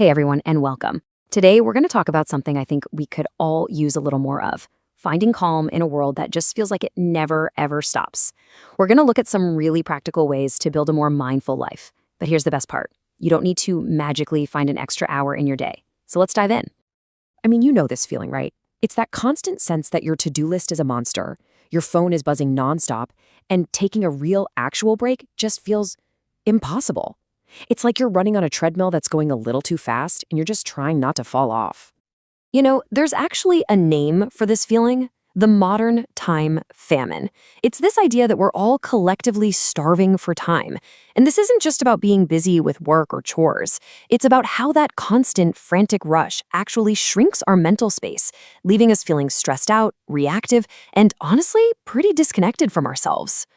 Hey everyone, and welcome. Today we're going to talk about something I think we could all use a little more of: finding calm in a world that just feels like it never ever stops. We're going to look at some really practical ways to build a more mindful life. But here's the best part: you don't need to magically find an extra hour in your day. So let's dive in. You know this feeling, right? It's that constant sense that your to-do list is a monster, your phone is buzzing nonstop, and taking a real, actual break just feels impossible. It's like you're running on a treadmill that's going a little too fast and you're just trying not to fall off. There's actually a name for this feeling: the modern time famine. It's this idea that we're all collectively starving for time. And this isn't just about being busy with work or chores. It's about how that constant, frantic rush actually shrinks our mental space, leaving us feeling stressed out, reactive, and honestly, pretty disconnected from ourselves.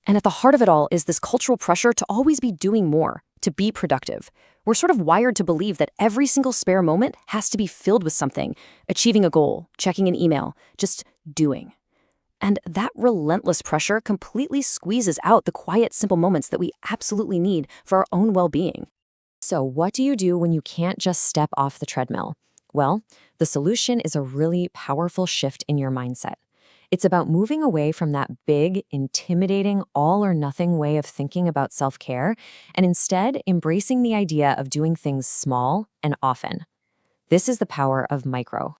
And at the heart of it all is this cultural pressure to always be doing more, to be productive. We're sort of wired to believe that every single spare moment has to be filled with something: achieving a goal, checking an email, just doing. And that relentless pressure completely squeezes out the quiet, simple moments that we absolutely need for our own well-being. So what do you do when you can't just step off the treadmill? Well, the solution is a really powerful shift in your mindset. It's about moving away from that big, intimidating, all-or-nothing way of thinking about self-care and instead embracing the idea of doing things small and often. This is the power of micro.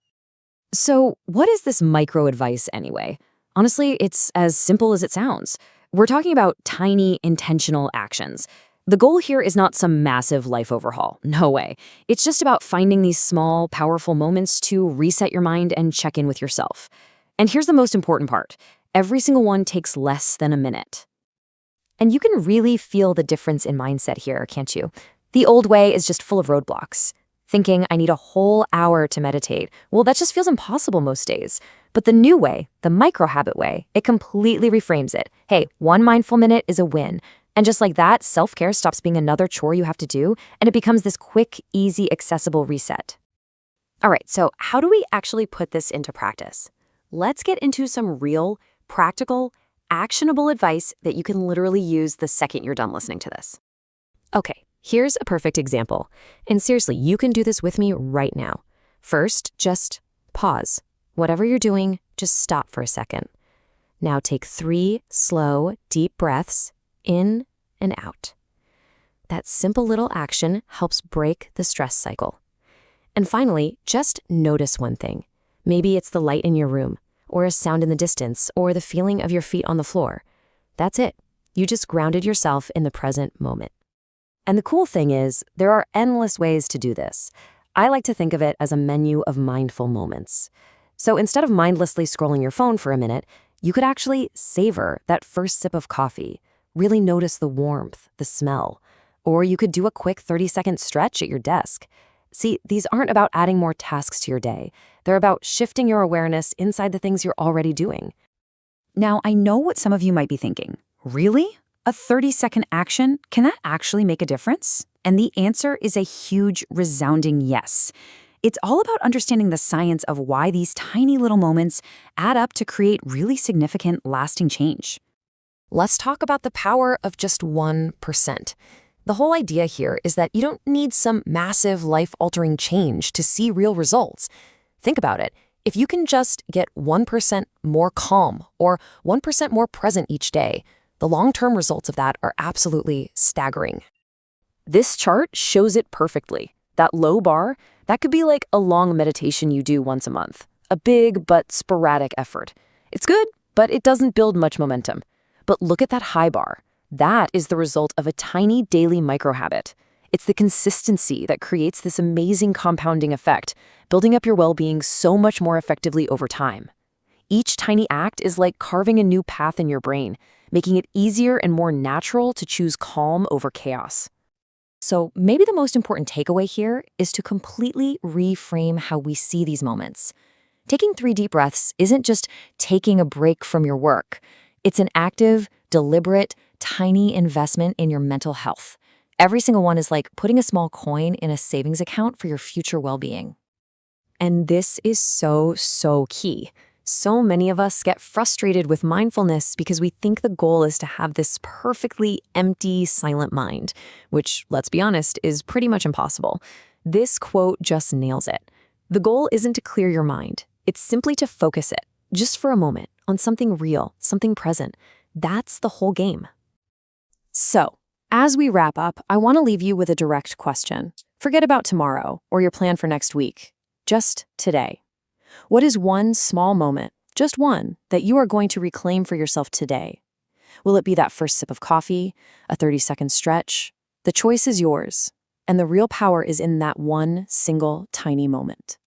So, what is this micro advice anyway? Honestly, it's as simple as it sounds. We're talking about tiny, intentional actions. The goal here is not some massive life overhaul. No way. It's just about finding these small, powerful moments to reset your mind and check in with yourself. And here's the most important part: every single one takes less than a minute. And you can really feel the difference in mindset here, can't you? The old way is just full of roadblocks. Thinking I need a whole hour to meditate, well, that just feels impossible most days. But the new way, the micro-habit way, it completely reframes it. Hey, 1 mindful minute is a win. And just like that, self-care stops being another chore you have to do, and it becomes this quick, easy, accessible reset. All right, so how do we actually put this into practice? Let's get into some real, practical, actionable advice that you can literally use the second you're done listening to this. Okay, here's a perfect example. And seriously, you can do this with me right now. First, just pause. Whatever you're doing, just stop for a second. Now take 3 slow, deep breaths in and out. That simple little action helps break the stress cycle. And finally, just notice one thing. Maybe it's the light in your room, or a sound in the distance, or the feeling of your feet on the floor. That's it. You just grounded yourself in the present moment. And the cool thing is, there are endless ways to do this. I like to think of it as a menu of mindful moments. So instead of mindlessly scrolling your phone for a minute, you could actually savor that first sip of coffee, really notice the warmth, the smell. Or you could do a quick 30-second stretch at your desk. See, these aren't about adding more tasks to your day. They're about shifting your awareness inside the things you're already doing. Now, I know what some of you might be thinking. Really? A 30-second action? Can that actually make a difference? And the answer is a huge, resounding yes. It's all about understanding the science of why these tiny little moments add up to create really significant, lasting change. Let's talk about the power of just 1%. The whole idea here is that you don't need some massive life-altering change to see real results. Think about it. If you can just get 1% more calm or 1% more present each day, the long-term results of that are absolutely staggering. This chart shows it perfectly. That low bar, that could be like a long meditation you do once a month. A big but sporadic effort. It's good, but it doesn't build much momentum. But look at that high bar. That is the result of a tiny daily micro-habit. It's the consistency that creates this amazing compounding effect, building up your well-being so much more effectively over time. Each tiny act is like carving a new path in your brain, making it easier and more natural to choose calm over chaos. So maybe the most important takeaway here is to completely reframe how we see these moments. Taking 3 deep breaths isn't just taking a break from your work. It's an active, deliberate, tiny investment in your mental health. Every single one is like putting a small coin in a savings account for your future well-being. And this is so key. So many of us get frustrated with mindfulness because we think the goal is to have this perfectly empty, silent mind, which, let's be honest, is pretty much impossible. This quote just nails it. The goal isn't to clear your mind. It's simply to focus it, just for a moment, on something real, something present. That's the whole game. So, as we wrap up, I want to leave you with a direct question. Forget about tomorrow or your plan for next week. Just today. What is one small moment, just one, that you are going to reclaim for yourself today? Will it be that first sip of coffee, a 30-second stretch? The choice is yours, and the real power is in that one single tiny moment.